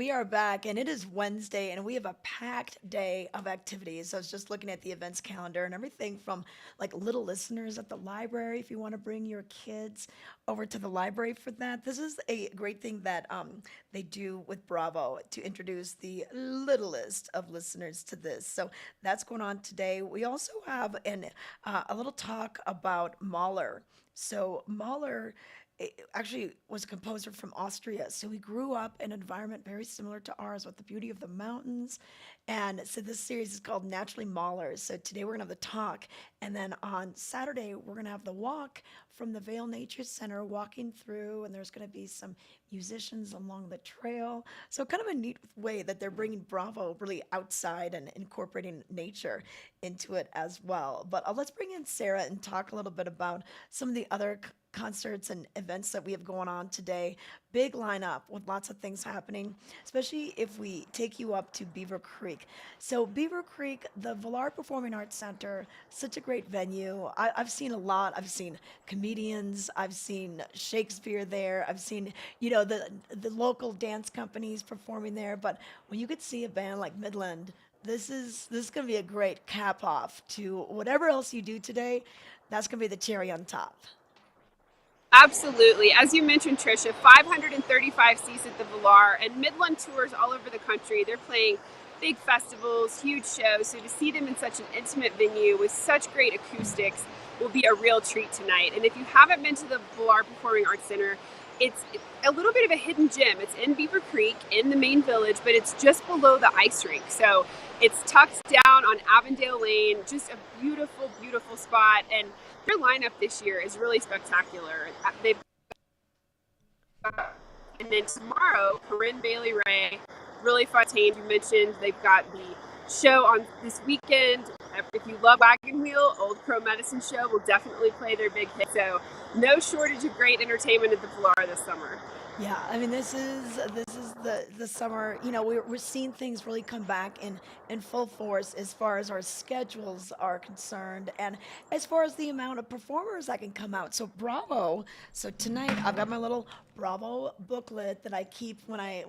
we are back, and it is Wednesday, and we have a packed day of activities. I was just looking at the events calendar and everything from like little listeners at the library, if you want to bring your kids over to the library for that. This is a great thing that they do with Bravo to introduce the littlest of listeners to this. So that's going on today. We also have a little talk about Mahler. So Mahler actually was a composer from Austria. So he grew up in an environment very similar to ours with the beauty of the mountains. And so this series is called Naturally Mahler. So today we're going to have the talk. And then on Saturday, we're going to have the walk from the Vail Nature Center walking through. And there's going to be some musicians along the trail. So kind of a neat way that they're bringing Bravo really outside and incorporating nature into it as well. But let's bring in Sarah and talk a little bit about some of the other concerts and events that we have going on today. Big lineup with lots of things happening, especially if we take you up to Beaver Creek. So, Beaver Creek, the Villar Performing Arts Center, such a great venue. I've seen a lot. I've seen comedians, I've seen Shakespeare there, I've seen, the local dance companies performing there. But when you could see a band like Midland, this is going to be a great cap off to whatever else you do today. That's going to be the cherry on top. Absolutely. As you mentioned, Trisha, 535 seats at the Villar and Midland tours all over the country. They're playing big festivals, huge shows. So to see them in such an intimate venue with such great acoustics will be a real treat tonight. And if you haven't been to the Villar Performing Arts Center, it's a little bit of a hidden gem. It's in Beaver Creek in the main village, but it's just below the ice rink. So it's tucked down on Avondale Lane, just a beautiful, beautiful spot. And their lineup this year is really spectacular. They've And then tomorrow, Corinne Bailey Ray, really fun team. You mentioned they've got the show on this weekend. If you love Wagon Wheel, Old Crow Medicine Show will definitely play their big hit. So no shortage of great entertainment at the Flora this summer. Yeah, I mean this is the summer. We're seeing things really come back in full force as far as our schedules are concerned, and as far as the amount of performers that can come out. So Bravo. So tonight I've got my little Bravo booklet that I keep when I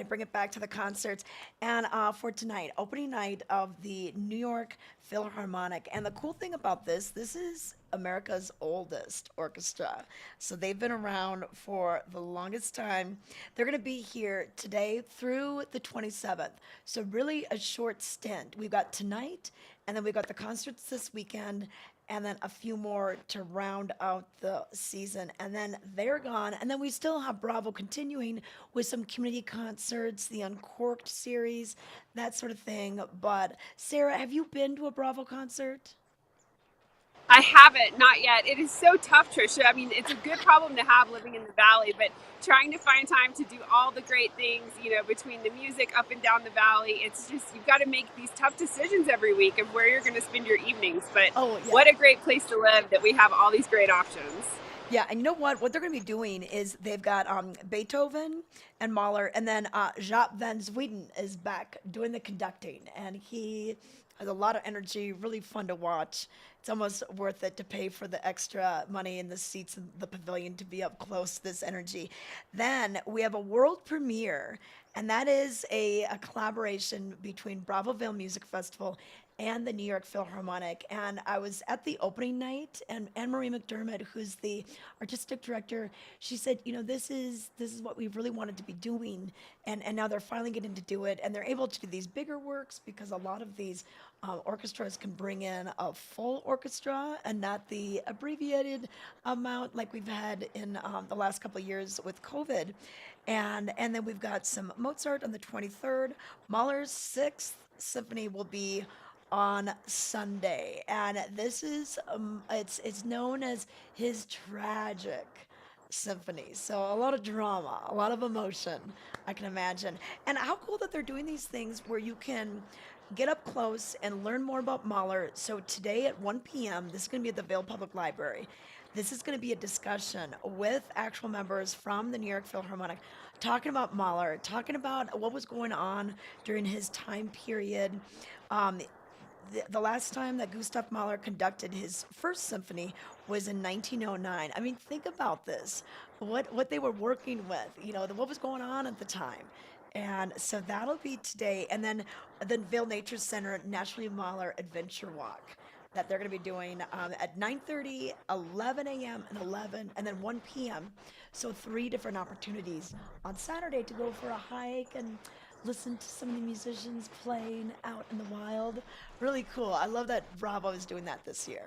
bring it back to the concerts, and for tonight, opening night of the New York Philharmonic. And the cool thing about this is America's oldest orchestra. So they've been around for the longest time. They're going to be here today through the 27th. So, really a short stint. We've got tonight, and then we've got the concerts this weekend, and then a few more to round out the season. And then they're gone. And then we still have Bravo continuing with some community concerts, the Uncorked series, that sort of thing. But, Sarah, have you been to a Bravo concert? I haven't, not yet. It is so tough, Trisha. I mean, it's a good problem to have living in the valley, but trying to find time to do all the great things, between the music up and down the valley, it's just, you've got to make these tough decisions every week of where you're going to spend your evenings. But Oh, yeah. what a great place to live that we have all these great options. Yeah, and you know what? What they're going to be doing is they've got Beethoven and Mahler, and then Jaap van Zweden is back doing the conducting, and he has a lot of energy, really fun to watch. It's almost worth it to pay for the extra money in the seats in the pavilion to be up close to this energy. Then we have a world premiere, and that is a collaboration between Bravo Vail Music Festival and the New York Philharmonic. And I was at the opening night, and Anne Marie McDermott, who's the artistic director, she said, this is what we really wanted to be doing, and now they're finally getting to do it, and they're able to do these bigger works because a lot of these orchestras can bring in a full orchestra and not the abbreviated amount like we've had in the last couple of years with COVID. And then we've got some Mozart on the 23rd. Mahler's Sixth Symphony will be on Sunday, and this is it's known as his tragic symphony. So a lot of drama, a lot of emotion, I can imagine. And how cool that they're doing these things where you can get up close and learn more about Mahler. So today at 1 p.m., this is going to be at the Vail Public Library. This is going to be a discussion with actual members from the New York Philharmonic talking about Mahler, talking about what was going on during his time period. Um, the last time that Gustav Mahler conducted his first symphony was in 1909. I mean, think about this. What they were working with, what was going on at the time. And so that'll be today. And then the Vail Nature Center Nationally Mahler Adventure Walk that they're going to be doing at 9:30, 11 a.m., and 11, and then 1 p.m. So three different opportunities on Saturday to go for a hike and listen to some of the musicians playing out in the wild. Really cool. I love that Bravo is doing that this year.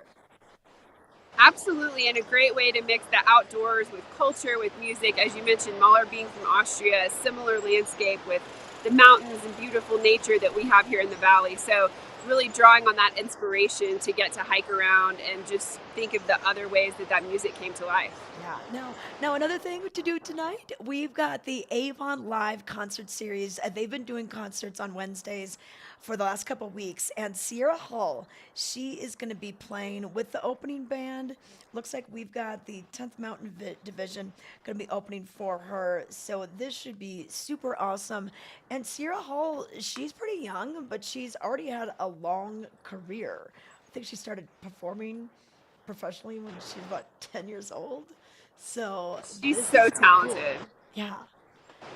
Absolutely, and a great way to mix the outdoors with culture, with music. As you mentioned, Mahler being from Austria, a similar landscape with the mountains and beautiful nature that we have here in the valley. So really drawing on that inspiration to get to hike around and just think of the other ways that that music came to life. Yeah. Now another thing to do tonight, we've got the Avon Live concert series. They've been doing concerts on Wednesdays for the last couple of weeks, and Sierra Hull, she is going to be playing with the opening band. Looks like we've got the 10th Mountain Division going to be opening for her. So this should be super awesome. And Sierra Hull, she's pretty young, but she's already had a long career. I think she started performing professionally when she was about 10 years old. So She's this so is pretty cool. talented. Yeah.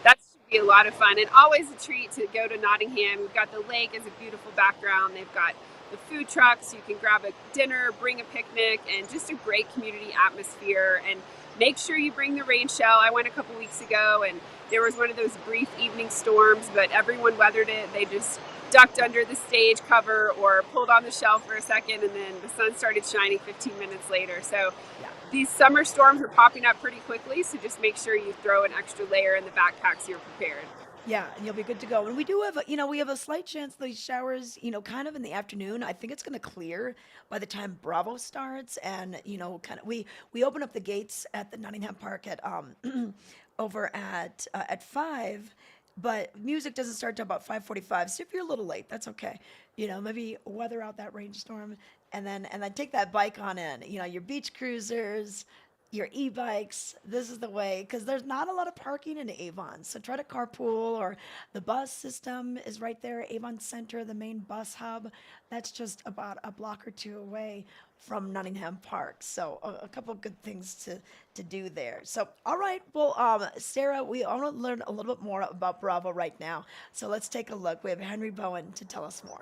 That should be a lot of fun and always a treat to go to Nottingham. We've got the lake as a beautiful background. They've got the food trucks. You can grab a dinner, bring a picnic, and just a great community atmosphere. And make sure you bring the rain shell. I went a couple weeks ago and there was one of those brief evening storms, but everyone weathered it. They just ducked under the stage cover or pulled on the shelf for a second, and then the sun started shining 15 minutes later. So Yeah. these summer storms are popping up pretty quickly, so just make sure you throw an extra layer in the backpack so you're prepared. Yeah, and you'll be good to go. And we do have, we have a slight chance these showers, kind of in the afternoon. I think it's going to clear by the time Bravo starts, and kind of we open up the gates at the Nottingham Park at over at 5, but music doesn't start till about 5:45. So if you're a little late, that's okay. Maybe weather out that rainstorm, and then take that bike on in. Your beach cruisers, your e-bikes. This is the way, because there's not a lot of parking in Avon. So try to carpool, or the bus system is right there. Avon Center, the main bus hub, that's just about a block or two away from Nottingham Park. So a couple of good things to do there. So all right, well, Sarah, we want to learn a little bit more about Bravo right now. So let's take a look. We have Henry Bowen to tell us more.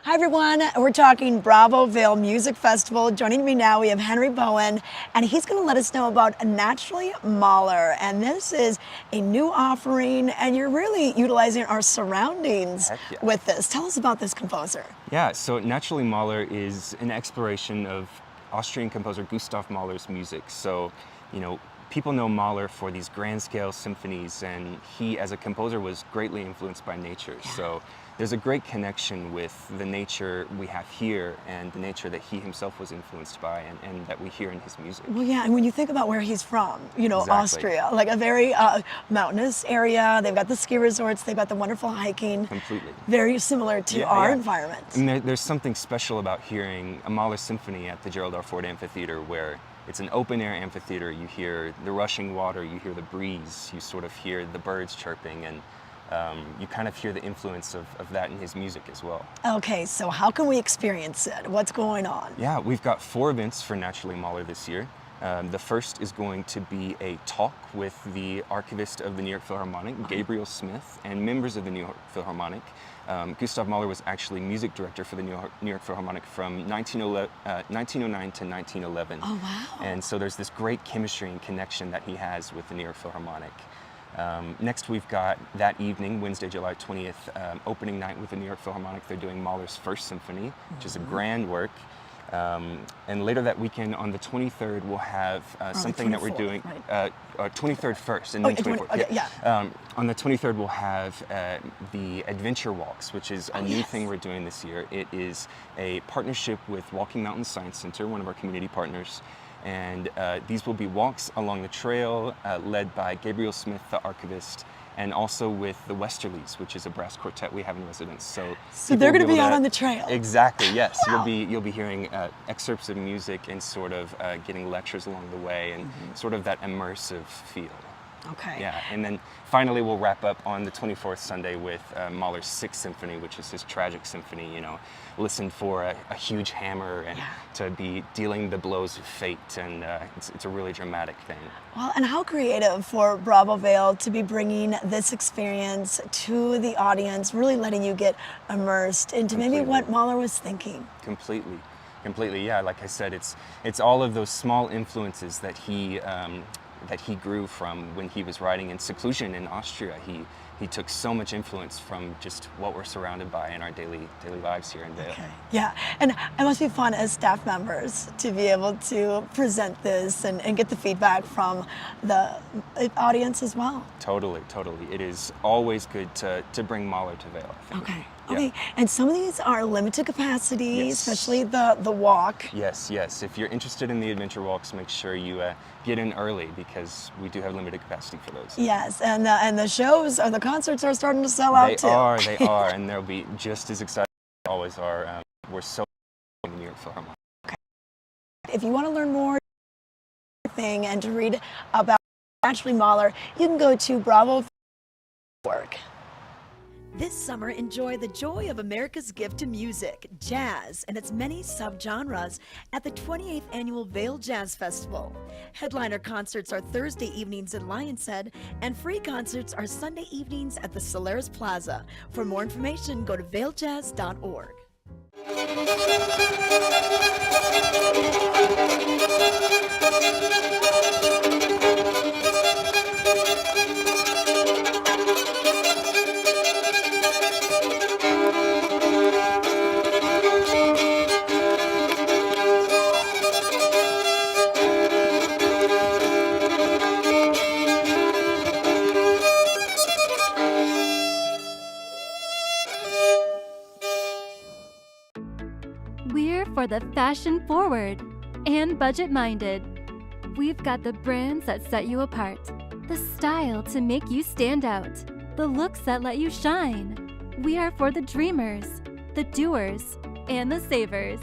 Hi, everyone. We're talking Bravo Vail Music Festival. Joining me now, we have Henry Bowen, and he's going to let us know about Naturally Mahler. And this is a new offering, and you're really utilizing our surroundings with this. Tell us about this composer. Yeah, so Naturally Mahler is an exploration of Austrian composer Gustav Mahler's music. So, people know Mahler for these grand scale symphonies, and he, as a composer, was greatly influenced by nature. Yeah. So there's a great connection with the nature we have here and the nature that he himself was influenced by, and that we hear in his music. Well, yeah, and when you think about where he's from, Exactly. Austria, like a very mountainous area. They've got the ski resorts, they've got the wonderful hiking. Completely. Very similar to our environment. And there's something special about hearing a Mahler symphony at the Gerald R. Ford Amphitheater, where it's an open-air amphitheater. You hear the rushing water, you hear the breeze, you sort of hear the birds chirping, and you kind of hear the influence of that in his music as well. Okay, so how can we experience it? What's going on? Yeah, we've got 4 events for Naturally Mahler this year. The first is going to be a talk with the archivist of the New York Philharmonic, Gabriel Smith, and members of the New York Philharmonic. Gustav Mahler was actually music director for the New York Philharmonic from 1909 to 1911. Oh, wow. And so there's this great chemistry and connection that he has with the New York Philharmonic. Next, we've got that evening, Wednesday, July 20th, opening night with the New York Philharmonic. They're doing Mahler's First Symphony, which is a grand work. And later that weekend, on the 23rd, we'll have something that we're doing. Right? 23rd first, and then 24th. Okay, yeah. On the 23rd, we'll have the Adventure Walks, which is a new thing we're doing this year. It is a partnership with Walking Mountain Science Center, one of our community partners. And these will be walks along the trail led by Gabriel Smith, the archivist, and also with the Westerlies, which is a brass quartet we have in residence. So they're going to be out on the trail. Exactly, yes. Wow. You'll be hearing excerpts of music and sort of getting lectures along the way, and sort of that immersive feel. Okay. Yeah, and then finally we'll wrap up on the 24th Sunday with Mahler's Sixth Symphony, which is his tragic symphony. Listen for a huge hammer and to be dealing the blows of fate, and it's a really dramatic thing. Well, and how creative for Bravo Vail to be bringing this experience to the audience, really letting you get immersed into maybe what Mahler was thinking. Completely. Yeah, like I said, it's all of those small influences that he grew from when he was writing in seclusion in Austria. He took so much influence from just what we're surrounded by in our daily lives here in Vail. Okay. Yeah, and it must be fun as staff members to be able to present this and get the feedback from the audience as well. Totally. It is always good to bring Mahler to Vail, I think. Okay, and some of these are limited capacity, especially the walk. Yes. If you're interested in the adventure walks, make sure you get in early, because we do have limited capacity for those. Yes, and the shows or the concerts are starting to sell out too. They are, and they'll be just as exciting as always are. We're so in the New York Philharmonic. Okay. If you want to learn more and to read about naturally Mahler, you can go to Bravo.org. This summer, enjoy the joy of America's gift to music, jazz, and its many subgenres at the 28th Annual Vail Jazz Festival. Headliner concerts are Thursday evenings at Lion's Head, and free concerts are Sunday evenings at the Solaris Plaza. For more information, go to vailjazz.org. We're for the fashion forward and budget minded. We've got the brands that set you apart, the style to make you stand out, the looks that let you shine. We are for the dreamers, the doers, and the savers.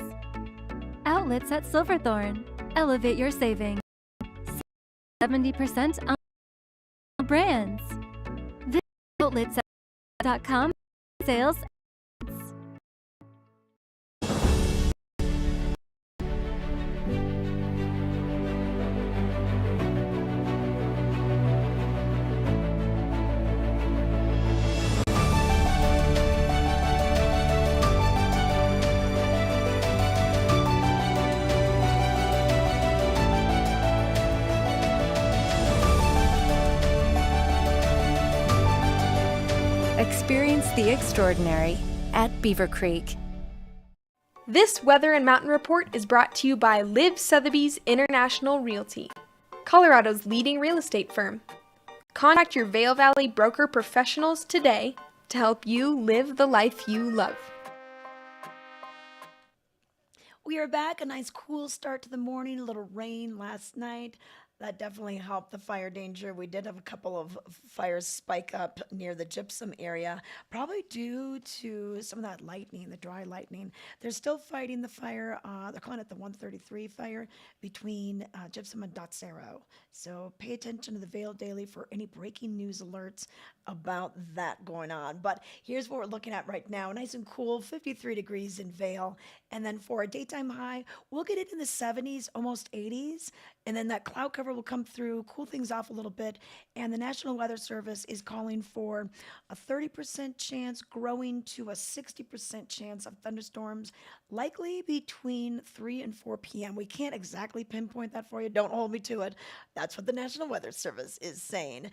Outlets at Silverthorne. Elevate your savings. 70% on brands. Visit outlets.com sales. Experience the extraordinary at Beaver Creek. This Weather and Mountain Report is brought to you by Liv Sotheby's International Realty, Colorado's leading real estate firm. Contact your Vail Valley broker professionals today to help you live the life you love. We are back. A nice cool start to the morning. A little rain last night. That definitely helped the fire danger. We did have a couple of fires spike up near the gypsum area, probably due to some of that lightning, the dry lightning. They're still fighting the fire. They're calling it the 133 fire between Gypsum and Dotsero. So pay attention to the Vail Daily for any breaking news alerts about that going on. But here's what we're looking at right now. Nice and cool, 53 degrees in Vail. And then for a daytime high, we'll get it in the 70s, almost 80s. And then that cloud cover will come through, cool things off a little bit. And the National Weather Service is calling for a 30% chance growing to a 60% chance of thunderstorms, likely between 3 and 4 p.m. We can't exactly pinpoint that for you. Don't hold me to it. That's what the National Weather Service is saying.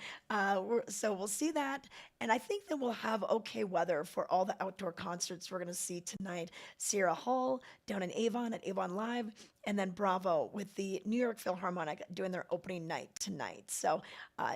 So we'll see that. And I think that we'll have okay weather for all the outdoor concerts we're going to see tonight. Sierra Hall down in Avon at Avon Live, and then Bravo with the New York Philharmonic doing their opening night tonight. So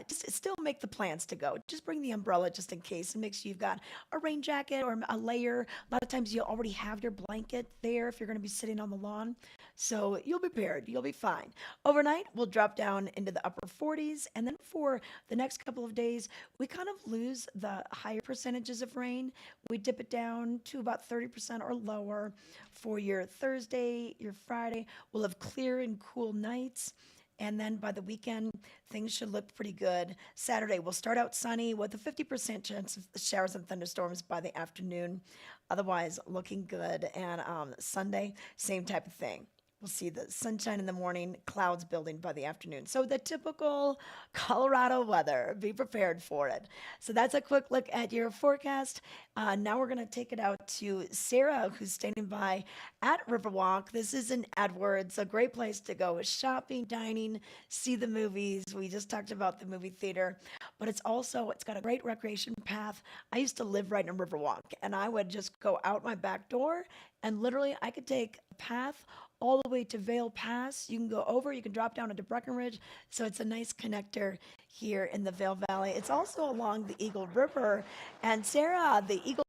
just still make the plans to go. Just bring the umbrella just in case, and make sure you've got a rain jacket or a layer. A lot of times you already have your blanket there if you're going to be sitting on the lawn. So you'll be prepared. You'll be fine. Overnight, we'll drop down into the upper 40s. And then for the next couple of days, we kind of lose the higher percentages of rain. We dip it down to about 30% or lower. For your Thursday, your Friday, we'll have clear and cool nights. And then by the weekend, things should look pretty good. Saturday, we'll start out sunny with a 50% chance of showers and thunderstorms by the afternoon. Otherwise, looking good. And Sunday, same type of thing. We'll see the sunshine in the morning, clouds building by the afternoon. So the typical Colorado weather, be prepared for it. So that's a quick look at your forecast. Now we're going to take it out to Sarah, who's standing by at Riverwalk. This is in Edwards, a great place to go with shopping, dining, see the movies. We just talked about the movie theater, but it's got a great recreation path. I used to live right in Riverwalk, and I would just go out my back door, and literally I could take a path all the way to Vail Pass. You can go over, you can drop down into Breckenridge. So it's a nice connector here in the Vail Valley. It's also along the Eagle River. And Sarah, the Eagle,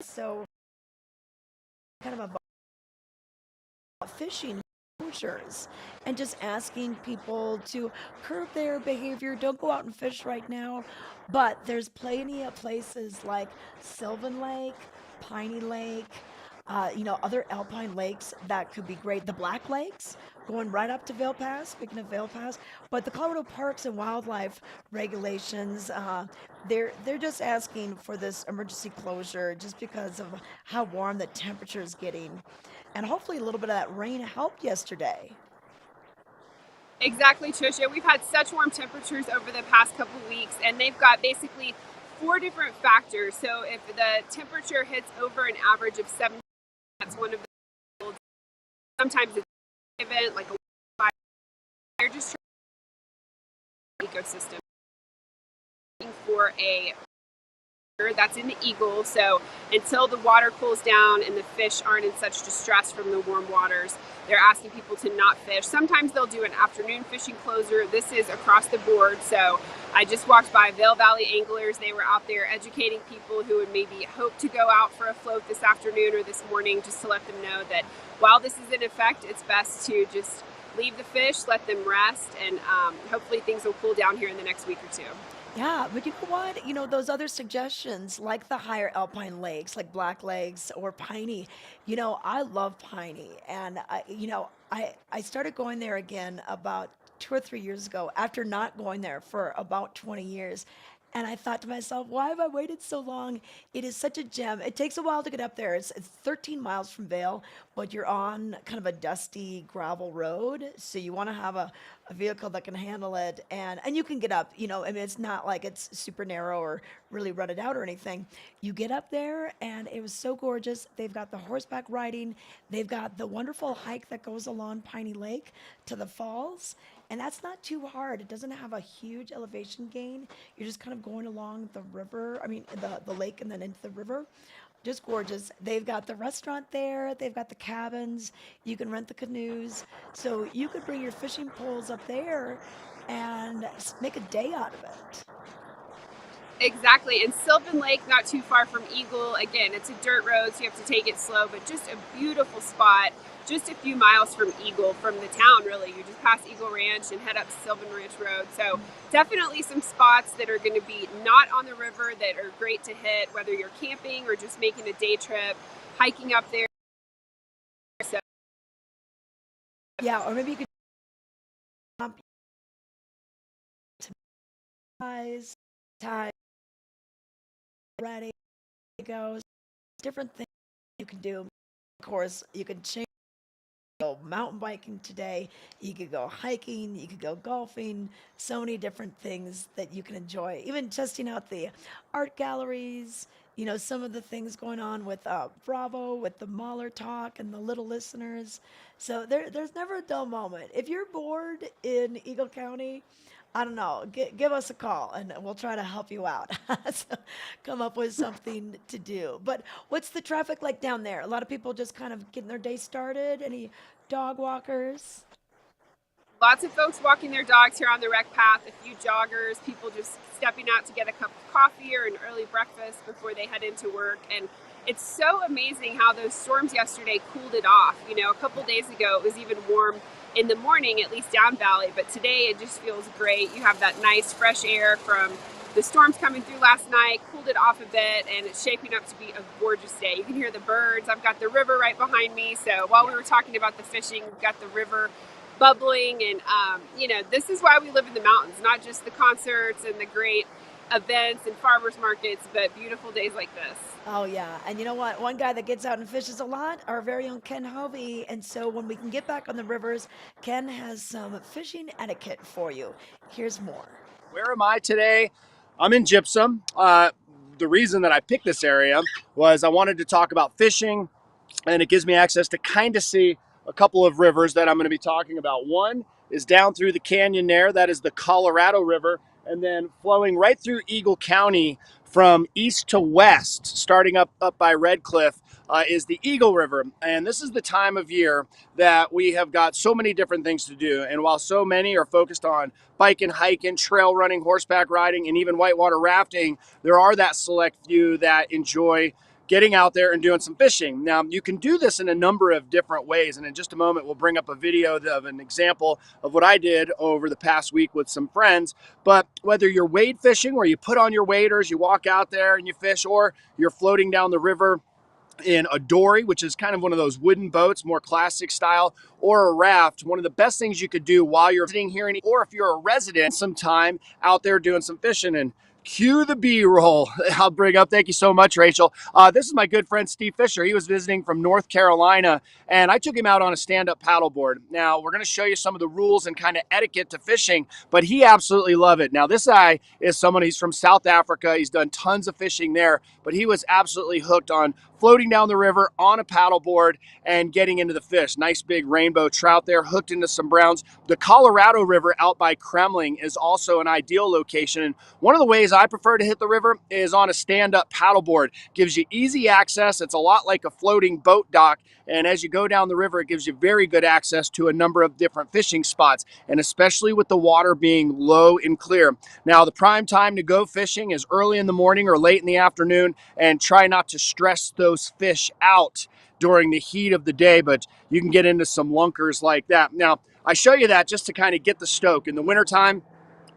so kind of a fishing closures and just asking people to curb their behavior. Don't go out and fish right now. But there's plenty of places like Sylvan Lake, Piney Lake, other alpine lakes that could be great. The Black Lakes going right up to Vail Pass, speaking of Vail Pass. But the Colorado Parks and Wildlife regulations, they're just asking for this emergency closure just because of how warm the temperature is getting. And hopefully a little bit of that rain helped yesterday. Exactly, Tricia. We've had such warm temperatures over the past couple of weeks, and they've got basically 4 different factors. So if the temperature hits over an average of 70, that's one of the, sometimes it's an event like a fire. They're just trying to ecosystem for a that's in the Eagle. So until the water cools down and the fish aren't in such distress from the warm waters, they're asking people to not fish. Sometimes they'll do an afternoon fishing closure. This is across the board. So I just walked by Vail Valley Anglers. They were out there educating people who would maybe hope to go out for a float this afternoon or this morning, just to let them know that while this is in effect, it's best to just leave the fish, let them rest, and hopefully things will cool down here in the next week or two. Yeah, but you know what? Those other suggestions, like the higher alpine lakes, like Black Lakes or Piney, I love Piney. And, I started going there again about 2 or 3 years ago after not going there for about 20 years. And I thought to myself, why have I waited so long? It is such a gem. It takes a while to get up there. It's 13 miles from Vail, but you're on kind of a dusty gravel road. So you want to have a vehicle that can handle it. And you can get up, it's not like it's super narrow or really rutted out or anything. You get up there and it was so gorgeous. They've got the horseback riding. They've got the wonderful hike that goes along Piney Lake to the falls. And that's not too hard. It doesn't have a huge elevation gain. You're just kind of going along the river, the lake and then into the river. Just gorgeous. They've got the restaurant there. They've got the cabins. You can rent the canoes. So you could bring your fishing poles up there and make a day out of it. Exactly. And Sylvan Lake, not too far from Eagle. Again, it's a dirt road, so you have to take it slow, but just a beautiful spot. Just a few miles from Eagle, from the town, really. You just pass Eagle Ranch and head up Sylvan Ranch Road. So definitely some spots that are going to be not on the river that are great to hit, whether you're camping or just making a day trip, hiking up there. So, yeah, or maybe you could jump ties, ready goes, different things you can do. Of course, you can change. Go mountain biking today, you could go hiking, you could go golfing, so many different things that you can enjoy. Even testing out the art galleries, some of the things going on with Bravo, with the Mahler talk and the little listeners. So there's never a dull moment. If you're bored in Eagle County, I don't know, give us a call and we'll try to help you out. So come up with something to do. But what's the traffic like down there? A lot of people just kind of getting their day started. Any dog walkers? Lots of folks walking their dogs here on the rec path, a few joggers, people just stepping out to get a cup of coffee or an early breakfast before they head into work. And it's so amazing how those storms yesterday cooled it off. A couple days ago, it was even warm in the morning, at least down valley, but today it just feels great. You have that nice fresh air from The storm's coming through last night, cooled it off a bit, and it's shaping up to be a gorgeous day. You can hear the birds. I've got the river right behind me. So while we were talking about the fishing, we've got the river bubbling. And, this is why we live in the mountains, not just the concerts and the great events and farmers markets, but beautiful days like this. Oh yeah, and you know what? One guy that gets out and fishes a lot, our very own Ken Hovey. And so when we can get back on the rivers, Ken has some fishing etiquette for you. Here's more. Where am I today? I'm in Gypsum. The reason that I picked this area was I wanted to talk about fishing, and it gives me access to kind of see a couple of rivers that I'm going to be talking about. One is down through the canyon there. That is the Colorado River. And then flowing right through Eagle County from east to west, starting up by Red Cliff, is the Eagle River. And this is the time of year that we have got so many different things to do. And while so many are focused on biking, hiking, trail running, horseback riding, and even whitewater rafting, there are that select few that enjoy getting out there and doing some fishing. Now, you can do this in a number of different ways, and in just a moment, we'll bring up a video of an example of what I did over the past week with some friends. But whether you're wade fishing, where you put on your waders, you walk out there and you fish, or you're floating down the river in a dory, which is kind of one of those wooden boats, more classic style, or a raft, one of the best things you could do while you're sitting here, or if you're a resident, some time out there doing some fishing. And cue the B-roll. I'll bring up, thank you so much, Rachel. This is my good friend, Steve Fisher. He was visiting from North Carolina, and I took him out on a stand-up paddleboard. Now, we're going to show you some of the rules and kind of etiquette to fishing, but he absolutely loved it. Now, this guy is someone, he's from South Africa. He's done tons of fishing there, but he was absolutely hooked on floating down the river on a paddleboard and getting into the fish. Nice big rainbow trout there, hooked into some browns. The Colorado River out by Kremling is also an ideal location. And one of the ways I prefer to hit the river is on a stand-up paddleboard. Gives you easy access. It's a lot like a floating boat dock. And as you go down the river, it gives you very good access to a number of different fishing spots, and especially with the water being low and clear. Now, the prime time to go fishing is early in the morning or late in the afternoon, and try not to stress those fish out during the heat of the day, but you can get into some lunkers like that. Now, I show you that just to kind of get the stoke. In the wintertime,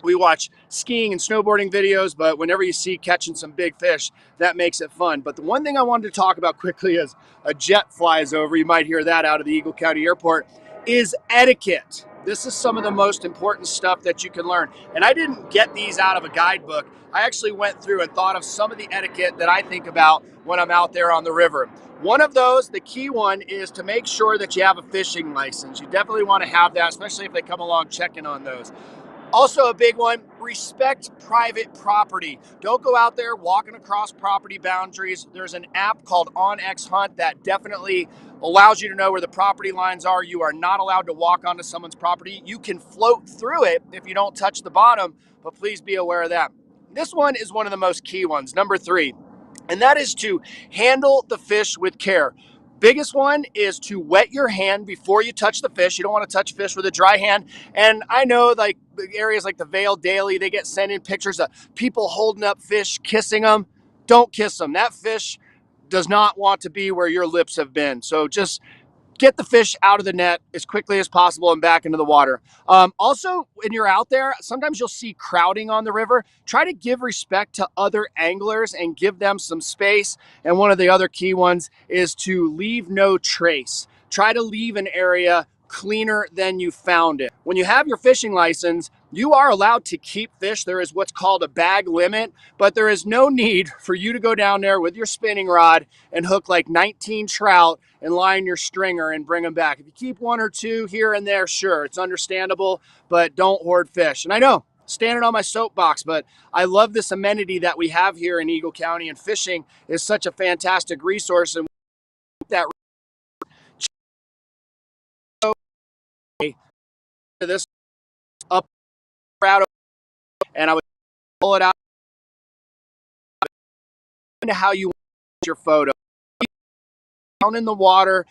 we watch skiing and snowboarding videos, but whenever you see catching some big fish, that makes it fun. But the one thing I wanted to talk about quickly is a jet flies over. You might hear that out of the Eagle County Airport, is etiquette. This is some of the most important stuff that you can learn. And I didn't get these out of a guidebook. I actually went through and thought of some of the etiquette that I think about when I'm out there on the river. One of those, the key one, is to make sure that you have a fishing license. You definitely want to have that, especially if they come along checking on those. Also a big one, respect private property. Don't go out there walking across property boundaries. There's an app called OnX Hunt that definitely allows you to know where the property lines are. You are not allowed to walk onto someone's property. You can float through it if you don't touch the bottom, but please be aware of that. This one is one of the most key ones, number 3, and that is to handle the fish with care. Biggest one is to wet your hand before you touch the fish. You don't want to touch fish with a dry hand. And I know like areas like the Vail Daily, they get sent in pictures of people holding up fish, kissing them. Don't kiss them. That fish does not want to be where your lips have been. So just get the fish out of the net as quickly as possible and back into the water. Also, when you're out there, sometimes you'll see crowding on the river. Try to give respect to other anglers and give them some space. And one of the other key ones is to leave no trace. Try to leave an area cleaner than you found it. When you have your fishing license, you are allowed to keep fish. There is what's called a bag limit, but there is no need for you to go down there with your spinning rod and hook like 19 trout and line your stringer and bring them back. If you keep 1 or 2 here and there, sure, it's understandable, but don't hoard fish. And I know, standing on my soapbox, but I love this amenity that we have here in Eagle County, and fishing is such a fantastic resource. And that this up and I would pull it out into how you want your photo down in the water.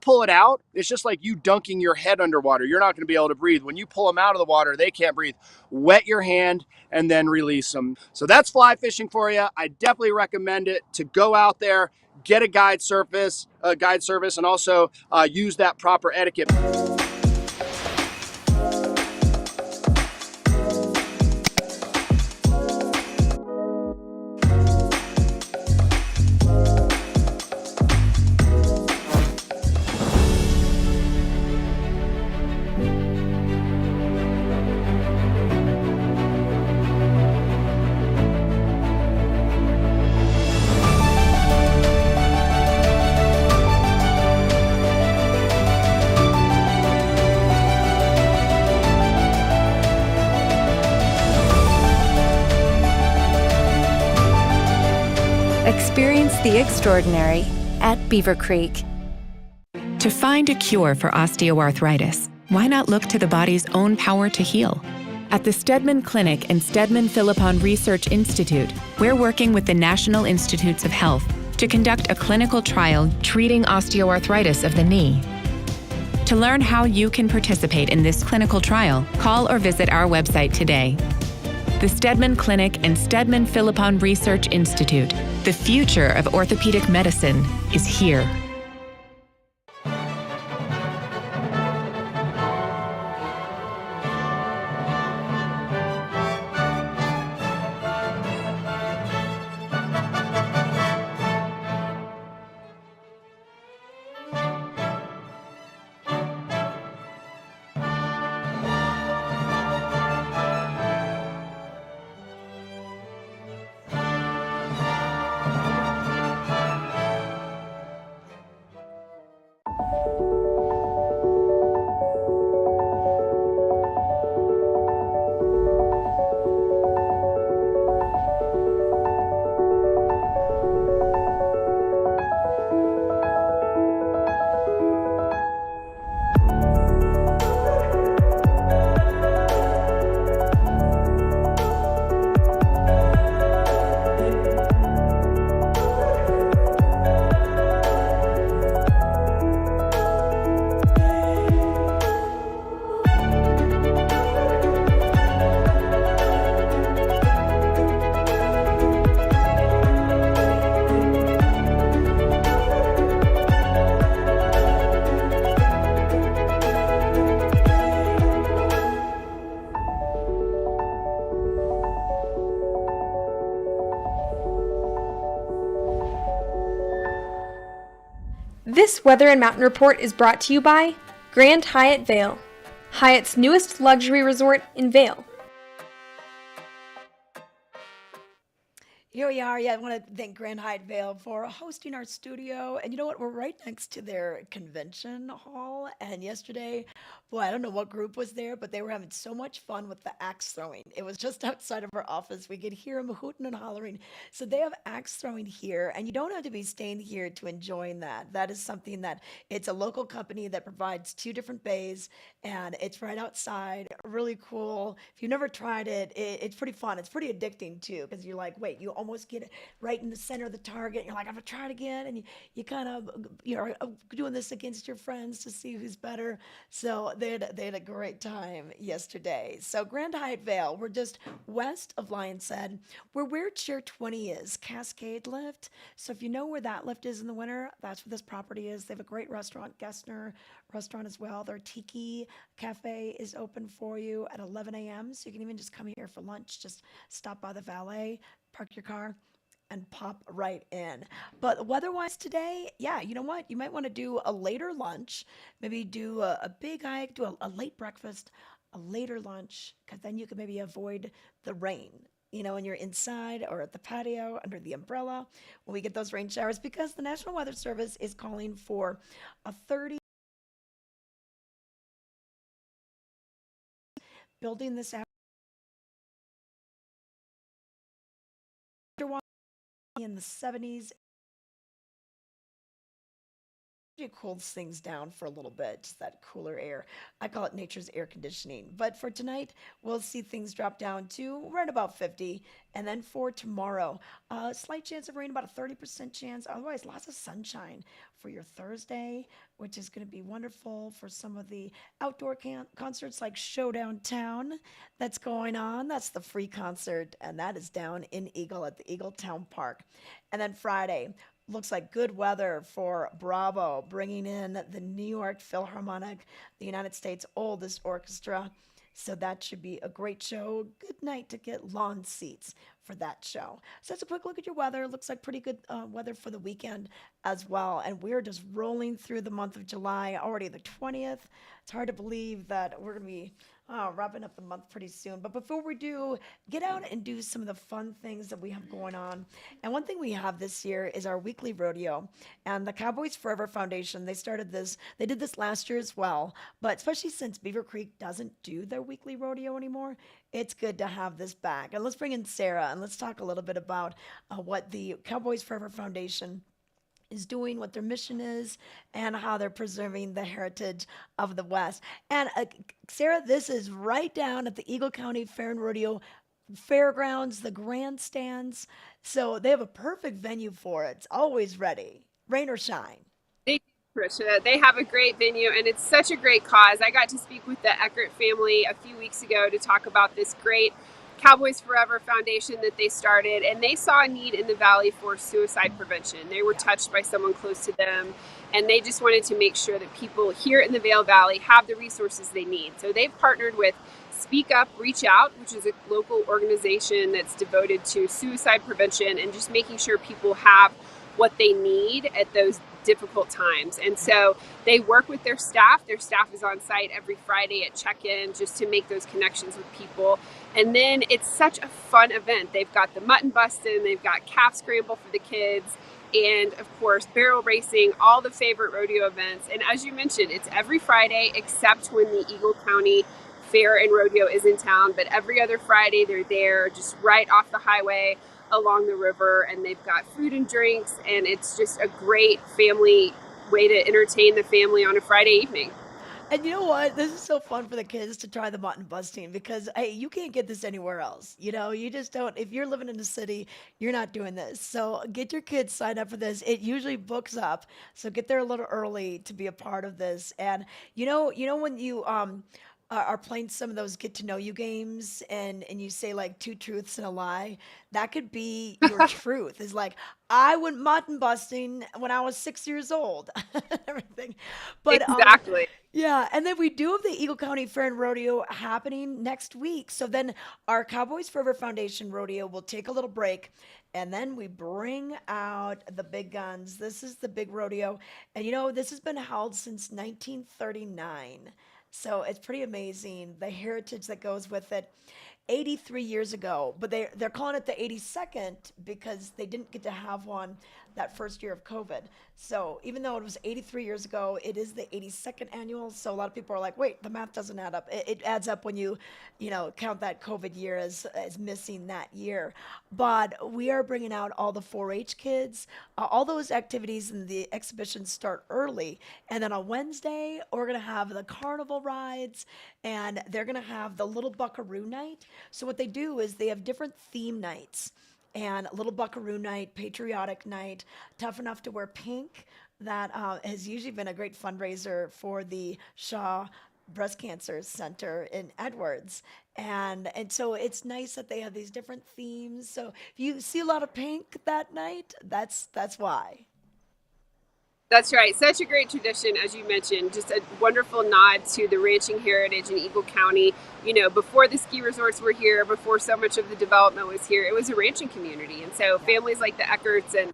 Pull it out, it's just like you dunking your head underwater. You're not going to be able to breathe. When you pull them out of the water, they can't breathe. Wet your hand and then release them. So that's fly fishing for you. I definitely recommend it to go out there, get a guide service, and also use that proper etiquette. the extraordinary at Beaver Creek. To find a cure for osteoarthritis, why not look to the body's own power to heal? At the Steadman Clinic and Steadman Philippon Research Institute, we're working with the National Institutes of Health to conduct a clinical trial treating osteoarthritis of the knee. To learn how you can participate in this clinical trial, call or visit our website today. The Steadman Clinic and Steadman Philippon Research Institute. The future of orthopedic medicine is here. This Weather and Mountain Report is brought to you by Grand Hyatt Vail, Hyatt's newest luxury resort in Vail. Here we are. Yeah, I want to thank Grand Hyatt Vail for hosting our studio. And you know what? We're right next to their convention hall. And yesterday, boy, I don't know what group was there, but they were having so much fun with the axe throwing. It was just outside of our office. We could hear them hooting and hollering. So they have axe throwing here, and you don't have to be staying here to enjoy that. That is something that it's a local company that provides two different bays, and it's right outside. Really cool. If you've never tried it, it's pretty fun. It's pretty addicting too, because you're like, wait, you almost get it right in the center of the target. You're like, I'm gonna try it again, and you kind of are doing this against your friends to see who's better. So they had a great time yesterday. So Grand Hyatt Vail, we're just west of Lion's Head. We're where Chair 20 is, Cascade Lift. So if you know where that lift is in the winter, that's where this property is. They have a great restaurant, Gessner restaurant as well. Their Tiki Cafe is open for you at 11 a.m. So you can even just come here for lunch. Just stop by the valet, park your car, and pop right in. But weather-wise today, yeah, you know what? You might want to do a later lunch, maybe do a big hike, do a late breakfast, a later lunch, because then you can maybe avoid the rain. When you're inside or at the patio under the umbrella when we get those rain showers, because the National Weather Service is calling for a 30 building this out in the 70s. It cools things down for a little bit, just that cooler air. I call it nature's air conditioning. But for tonight, we'll see things drop down to right about 50. And then for tomorrow, a slight chance of rain, about a 30% chance. Otherwise, lots of sunshine for your Thursday, which is going to be wonderful for some of the outdoor concerts like Showdown Town that's going on. That's the free concert, and that is down in Eagle at the Eagle Town Park. And then Friday, looks like good weather for Bravo, bringing in the New York Philharmonic, the United States' oldest orchestra. So that should be a great show. Good night to get lawn seats for that show. So that's a quick look at your weather. Looks like pretty good weather for the weekend as well. And we're just rolling through the month of July, already the 20th. It's hard to believe that we're going to be wrapping up the month pretty soon. But before we do, get out and do some of the fun things that we have going on. And one thing we have this year is our weekly rodeo. And the Cowboys Forever Foundation, they started this. They did this last year as well. But especially since Beaver Creek doesn't do their weekly rodeo anymore, it's good to have this back. And let's bring in Sarah and let's talk a little bit about what the Cowboys Forever Foundation is doing, what their mission is, and how they're preserving the heritage of the West. And Sarah, this is right down at the Eagle County Fair and Rodeo Fairgrounds, the grandstands. So they have a perfect venue for it. It's always ready, rain or shine. They do, Tricia. They have a great venue, and it's such a great cause. I got to speak with the Eckert family a few weeks ago to talk about this great Cowboys Forever Foundation that they started, and they saw a need in the Valley for suicide prevention. They were touched by someone close to them, and they just wanted to make sure that people here in the Vail Valley have the resources they need. So they've partnered with Speak Up, Reach Out, which is a local organization that's devoted to suicide prevention and just making sure people have what they need at those difficult times. And so they work with their staff. Their staff is on site every Friday at check-in just to make those connections with people. And then it's such a fun event. They've got the mutton bustin', they've got calf scramble for the kids, and of course barrel racing, all the favorite rodeo events. And as you mentioned, it's every Friday except when the Eagle County Fair and Rodeo is in town. But every other Friday they're there, just right off the highway along the river, and they've got food and drinks, and it's just a great family way to entertain the family on a Friday evening. And you know what? This is so fun for the kids to try the mutton busting because hey, you can't get this anywhere else. You know, you just don't. If you're living in the city, you're not doing this. So get your kids signed up for this. It usually books up, so get there a little early to be a part of this. And you know when you are playing some of those get to know you games and you say like two truths and a lie, that could be your truth. Is like I went mutton busting when I was 6 years old, everything. But Exactly. yeah, and then we do have the Eagle County Fair and Rodeo happening next week. So then our Cowboys Forever Foundation Rodeo will take a little break, and then we bring out the big guns. This is the big rodeo, and this has been held since 1939. So it's pretty amazing the heritage that goes with it. 83 years ago, but they're calling it the 82nd because they didn't get to have one that first year of COVID. So even though it was 83 years ago, it is the 82nd annual. So a lot of people are like, wait, the math doesn't add up. It adds up when you count that COVID year as missing that year. But we are bringing out all the 4-H kids. All those activities and the exhibitions start early. And then on Wednesday, we're going to have the carnival rides, and they're going to have the Little Buckaroo Night. So what they do is they have different theme nights. And Little Buckaroo Night, Patriotic Night, Tough Enough to Wear Pink, that has usually been a great fundraiser for the Shaw Breast Cancer Center in Edwards. And so it's nice that they have these different themes. So if you see a lot of pink that night, that's why. That's right. Such a great tradition, as you mentioned, just a wonderful nod to the ranching heritage in Eagle County. Before the ski resorts were here, before so much of the development was here, it was a ranching community. And so families like the Eckerts and,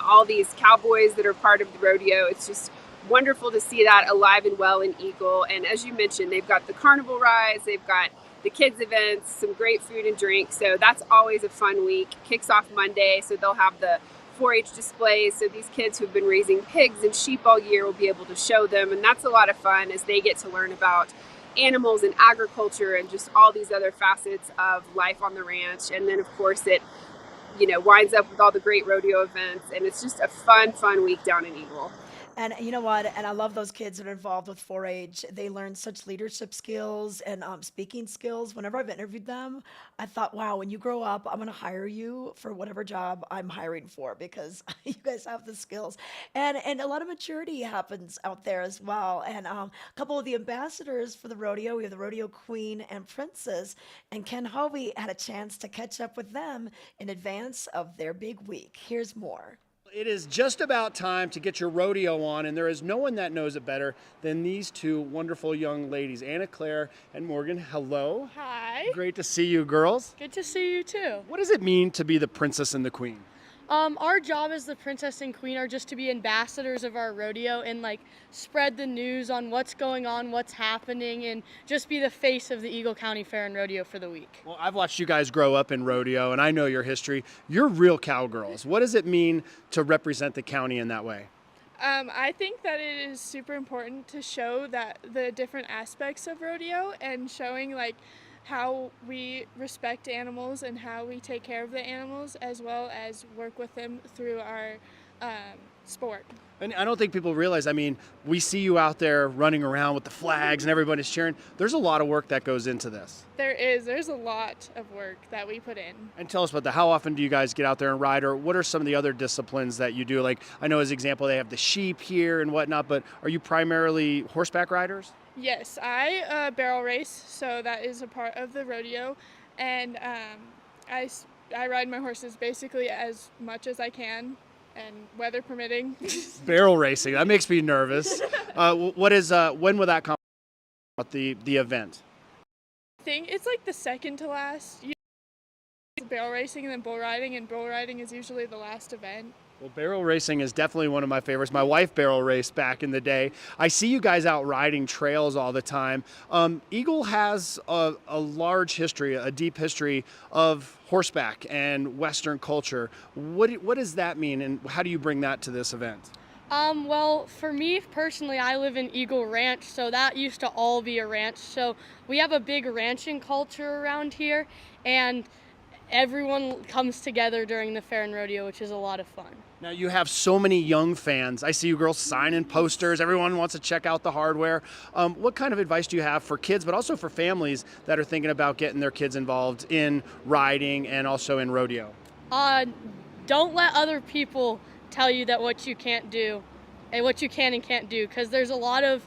all these cowboys that are part of the rodeo, it's just wonderful to see that alive and well in Eagle. And as you mentioned, they've got the carnival rides, they've got the kids events, some great food and drink. So that's always a fun week. Kicks off Monday, so they'll have the 4-H displays, so these kids who've been raising pigs and sheep all year will be able to show them, and that's a lot of fun as they get to learn about animals and agriculture and just all these other facets of life on the ranch. And then of course it winds up with all the great rodeo events, and it's just a fun week down in Eagle. And you know what? And I love those kids that are involved with 4-H. They learn such leadership skills and speaking skills. Whenever I've interviewed them, I thought, wow, when you grow up, I'm going to hire you for whatever job I'm hiring for because you guys have the skills. And a lot of maturity happens out there as well. And a couple of the ambassadors for the rodeo, we have the Rodeo Queen and Princess, and Ken Hovey had a chance to catch up with them in advance of their big week. Here's more. It is just about time to get your rodeo on, and there is no one that knows it better than these two wonderful young ladies, Anna Claire and Morgan. Hello. Hi. Great to see you, girls. Good to see you too. What does it mean to be the princess and the queen? Our job as the princess and queen are just to be ambassadors of our rodeo and spread the news on what's going on, what's happening, and just be the face of the Eagle County Fair and Rodeo for the week. Well, I've watched you guys grow up in rodeo, and I know your history. You're real cowgirls. What does it mean to represent the county in that way? I think that it is super important to show that the different aspects of rodeo and showing how we respect animals and how we take care of the animals, as well as work with them through our sport. And I don't think people realize, I mean, we see you out there running around with the flags and everybody's cheering. There's a lot of work that goes into this. There's a lot of work that we put in. And tell us about that. How often do you guys get out there and ride, or what are some of the other disciplines that you do? Like, I know as example, they have the sheep here and whatnot, but are you primarily horseback riders? Yes, I barrel race, so that is a part of the rodeo, and I ride my horses basically as much as I can, and weather permitting. Barrel racing, that makes me nervous. When will that come out, the event? I think it's like the second to last. Barrel racing and then bull riding, and bull riding is usually the last event. Well, barrel racing is definitely one of my favorites. My wife barrel raced back in the day. I see you guys out riding trails all the time. Eagle has a large history, a deep history of horseback and Western culture. What does that mean, and how do you bring that to this event? Well, for me personally, I live in Eagle Ranch, so that used to all be a ranch. So we have a big ranching culture around here, and everyone comes together during the fair and rodeo, which is a lot of fun. Now you have so many young fans. I see you girls signing posters. Everyone wants to check out the hardware. What kind of advice do you have for kids, but also for families that are thinking about getting their kids involved in riding and also in rodeo? Don't let other people tell you that what you can't do and what you can and can't do, because there's a lot of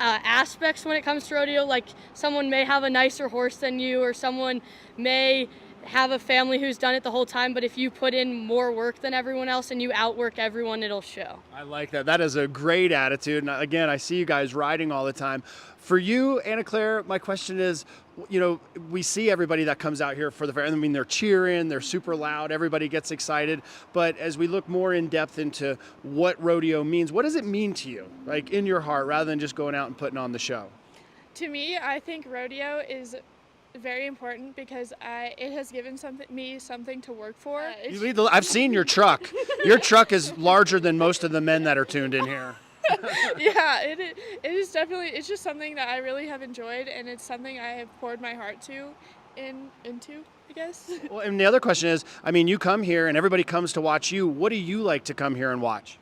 aspects when it comes to rodeo. Like, someone may have a nicer horse than you, or someone may have a family who's done it the whole time, but if you put in more work than everyone else and you outwork everyone, it'll show. I like that. That is a great attitude. And again, I see you guys riding all the time. For you, Anna Claire, my question is, you know, we see everybody that comes out here for the fair. I mean, they're cheering, they're super loud, everybody gets excited. But as we look more in depth into what rodeo means, what does it mean to you, like in your heart, rather than just going out and putting on the show? To me, I think rodeo is very important because it has given me something to work for. I've seen your truck. Your truck is larger than most of the men that are tuned in here. Yeah, it is definitely, it's just something that I really have enjoyed, and it's something I have poured my heart into, I guess. Well, and the other question is, I mean, you come here and everybody comes to watch you. What do you like to come here and watch?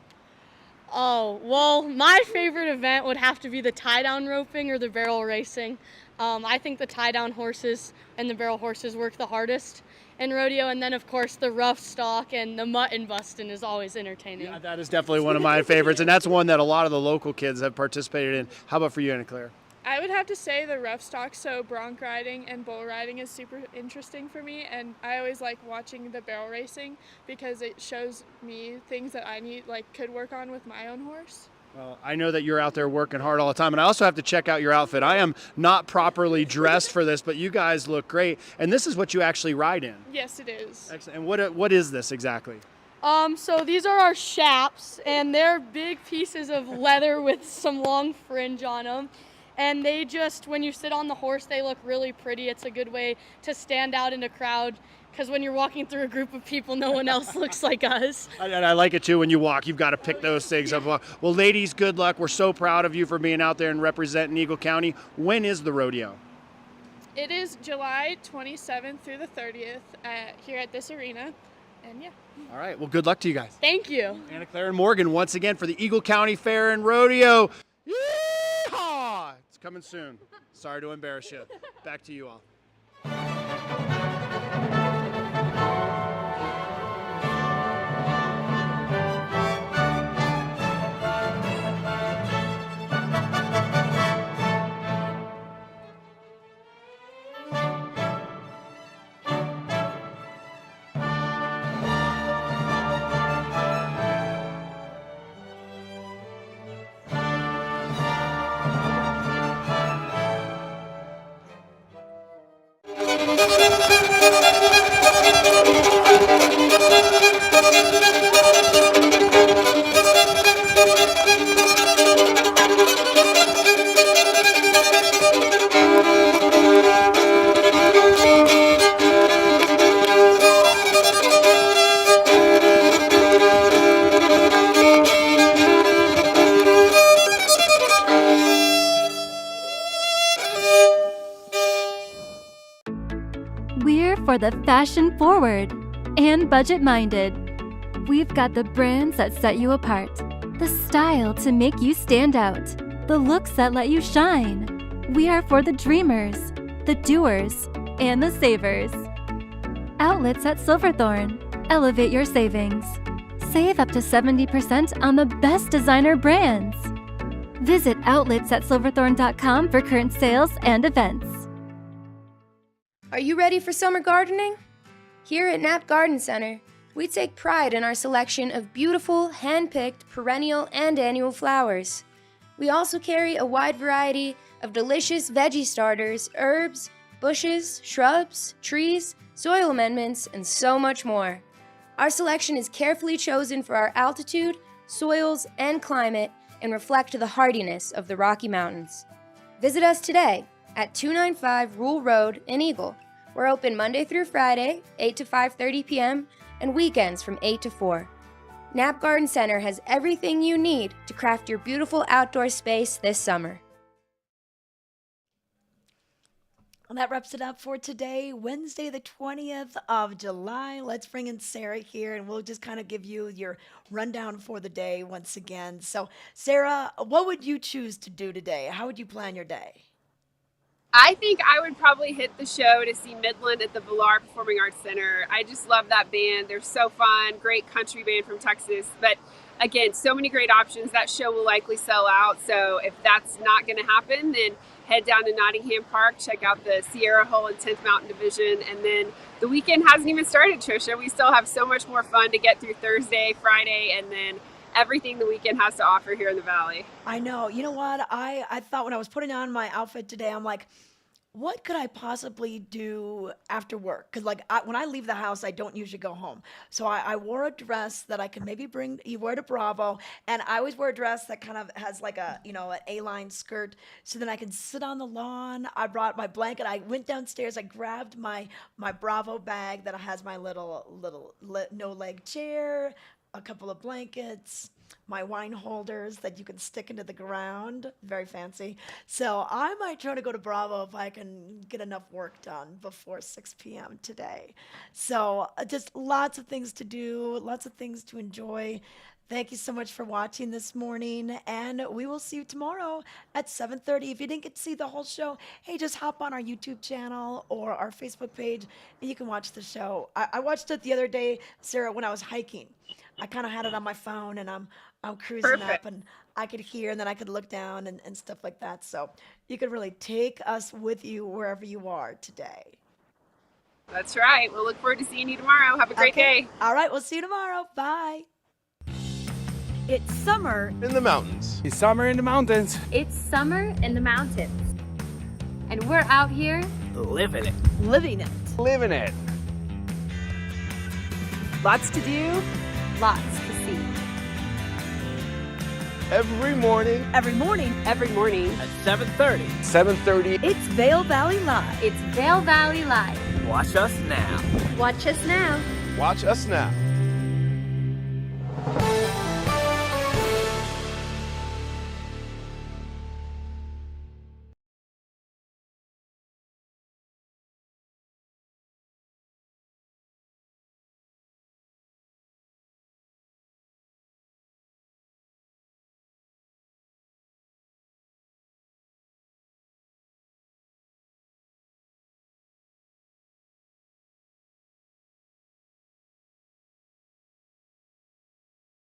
Oh, well, my favorite event would have to be the tie-down roping or the barrel racing. I think the tie-down horses and the barrel horses work the hardest in rodeo, and then of course the rough stock and the mutton busting is always entertaining. Yeah, that is definitely one of my favorites, and that's one that a lot of the local kids have participated in. How about for you, Anna Claire? I would have to say the rough stock, so bronc riding and bull riding is super interesting for me, and I always like watching the barrel racing because it shows me things that I could work on with my own horse. Well, I know that you're out there working hard all the time, and I also have to check out your outfit. I am not properly dressed for this, but you guys look great, and this is what you actually ride in. Yes, it is. Excellent. And what is this exactly? So these are our chaps, and they're big pieces of leather with some long fringe on them. And they just, when you sit on the horse, they look really pretty. It's a good way to stand out in a crowd, because when you're walking through a group of people, no one else looks like us. And I like it too, when you walk, you've got to pick those things up. Well, ladies, good luck. We're so proud of you for being out there and representing Eagle County. When is the rodeo? It is July 27th through the 30th here at this arena. And yeah. All right. Well, good luck to you guys. Thank you. Anna Claire and Morgan once again for the Eagle County Fair and Rodeo. Yeehaw! It's coming soon. Sorry to embarrass you. Back to you all. for the fashion forward and budget minded. We've got the brands that set you apart, the style to make you stand out, the looks that let you shine. We are for the dreamers, the doers, and the savers. Outlets at Silverthorne. Elevate your savings. Save up to 70% on the best designer brands. Visit outlets@silverthorne.com for current sales and events. Are you ready for summer gardening? Here at Knapp Garden Center, we take pride in our selection of beautiful, hand-picked, perennial and annual flowers. We also carry a wide variety of delicious veggie starters, herbs, bushes, shrubs, trees, soil amendments, and so much more. Our selection is carefully chosen for our altitude, soils, and climate and reflect the hardiness of the Rocky Mountains. Visit us today at 295 Rule Road in Eagle. We're open Monday through Friday, 8 to 5:30 p.m., and weekends from 8 to 4. Knapp Garden Center has everything you need to craft your beautiful outdoor space this summer. Well, that wraps it up for today, Wednesday, the 20th of July. Let's bring in Sarah here, and we'll just kind of give you your rundown for the day once again. So, Sarah, what would you choose to do today? How would you plan your day? I think I would probably hit the show to see Midland at the Vail Performing Arts Center. I just love that band. They're so fun. Great country band from Texas. But again, so many great options. That show will likely sell out. So if that's not going to happen, then head down to Nottingham Park, check out the Sierra Hull and 10th Mountain Division. And then the weekend hasn't even started, Trisha. We still have so much more fun to get through Thursday, Friday, and then everything the weekend has to offer here in the Valley. I know. You know what? I thought when I was putting on my outfit today, I'm like, what could I possibly do after work? Because when I leave the house, I don't usually go home. So I wore a dress that I could maybe you wear to Bravo. And I always wear a dress that kind of has like an A-line skirt. So then I can sit on the lawn. I brought my blanket. I went downstairs. I grabbed my Bravo bag that has my little no-leg chair, a couple of blankets, my wine holders that you can stick into the ground. Very fancy. So I might try to go to Bravo if I can get enough work done before 6 p.m. today. So just lots of things to do, lots of things to enjoy. Thank you so much for watching this morning, and we will see you tomorrow at 7:30. If you didn't get to see the whole show, hey, just hop on our YouTube channel or our Facebook page, and you can watch the show. I watched it the other day, Sarah, when I was hiking. I kind of had it on my phone, and I'm cruising Perfect. up, and I could hear, and then I could look down and stuff like that. So you could really take us with you wherever you are today. That's right. We'll look forward to seeing you tomorrow. Have a great day. All right, we'll see you tomorrow. Bye. It's summer in the mountains. It's summer in the mountains. It's summer in the mountains. And we're out here Living it. living it. Living it. lots to do, lots to see. Every morning. Every morning. Every morning At 7:30. 7:30. It's Vail Valley Live. it's Vail Valley Live. Watch us now. Watch us now. Watch us now.